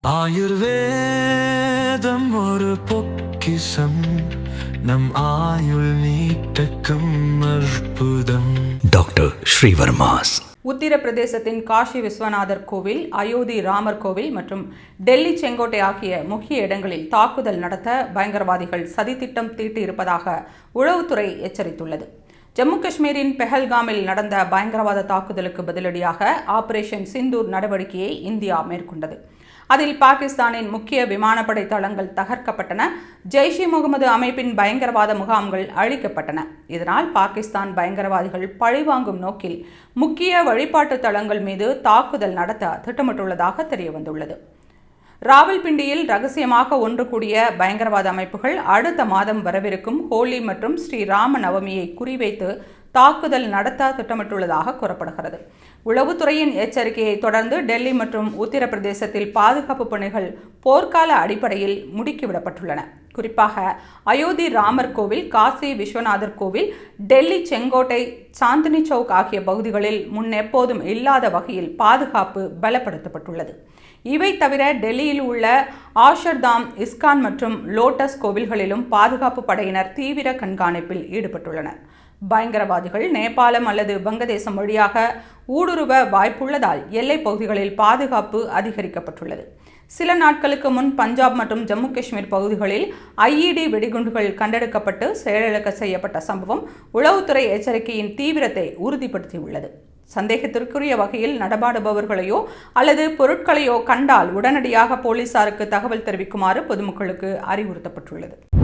ஆயுர்வேதம் ஒரு பொக்கிஷம், நம் ஆயுள் நீட்டக்கும் அற்புதம். டாக்டர் ஸ்ரீவர்மாஸ். உத்தரப்பிரதேசத்தின் காஷி விஸ்வநாதர் கோவில், அயோத்தி ராமர் கோவில் மற்றும் டெல்லி செங்கோட்டை ஆகிய முக்கிய இடங்களில் தாக்குதல் நடத்த பயங்கரவாதிகள் சதித்திட்டம் தீட்டியிருப்பதாக உளவுத்துறை எச்சரித்துள்ளது. ஜம்மு காஷ்மீரின் பெஹல்காமில் நடந்த பயங்கரவாத தாக்குதலுக்கு பதிலடியாக ஆபரேஷன் சிந்தூர் நடவடிக்கையை இந்தியா மேற்கொண்டது. அதில் பாகிஸ்தானின் முக்கிய விமானப்படை தளங்கள் தகர்க்கப்பட்டன. ஜெய்ஷ் இ முகமது அமைப்பின் பயங்கரவாத முகாம்கள் அழிக்கப்பட்டன. இதனால் பாகிஸ்தான் பயங்கரவாதிகள் பழிவாங்கும் நோக்கில் முக்கிய வழிபாட்டு தளங்கள் மீது தாக்குதல் நடத்த திட்டமிட்டுள்ளதாக தெரியவந்துள்ளது. ராவல்பிண்டியில் ரகசியமாக ஒன்று கூடிய பயங்கரவாத அமைப்புகள் அடுத்த மாதம் வரவிருக்கும் ஹோலி மற்றும் ஸ்ரீராம நவமியை குறிவைத்து தாக்குதல் நடத்த திட்டமிட்டுள்ளதாக கூறப்படுகிறது. உளவுத்துறையின் எச்சரிக்கையை தொடர்ந்து டெல்லி மற்றும் உத்தரப்பிரதேசத்தில் பாதுகாப்பு பணிகள் போர்க்கால அடிப்படையில் முடுக்கிவிடப்பட்டுள்ளன. குறிப்பாக அயோத்தி ராமர் கோவில், காசி விஸ்வநாதர் கோவில், டெல்லி செங்கோட்டை, சாந்தினி சவுக் ஆகிய பகுதிகளில் முன்னெப்போதும் இல்லாத வகையில் பாதுகாப்பு பலப்படுத்தப்பட்டுள்ளது. இவை தவிர டெல்லியில் உள்ள ஆஷர்தாம், இஸ்கான் மற்றும் லோட்டஸ் கோவில்களிலும் பாதுகாப்பு படையினர் தீவிர கண்காணிப்பில் ஈடுபட்டுள்ளனர். பயங்கரவாதிகள் நேபாளம் அல்லது வங்கதேசம் வழியாக ஊடுருவ வாய்ப்புள்ளதால் எல்லைப் பகுதிகளில் பாதுகாப்பு அதிகரிக்கப்பட்டுள்ளது. சில நாட்களுக்கு முன் பஞ்சாப் மற்றும் ஜம்மு காஷ்மீர் பகுதிகளில் IED வெடிகுண்டுகள் கண்டெடுக்கப்பட்டு செயலிழக்க செய்யப்பட்ட சம்பவம் உளவுத்துறை எச்சரிக்கையின் தீவிரத்தை உறுதிப்படுத்தியுள்ளது. சந்தேகத்திற்குரிய வகையில் நடமாடுபவர்களையோ அல்லது பொருட்களையோ கண்டால் உடனடியாக போலீசாருக்கு தகவல் தெரிவிக்குமாறு பொதுமக்களுக்கு அறிவுறுத்தப்பட்டுள்ளது.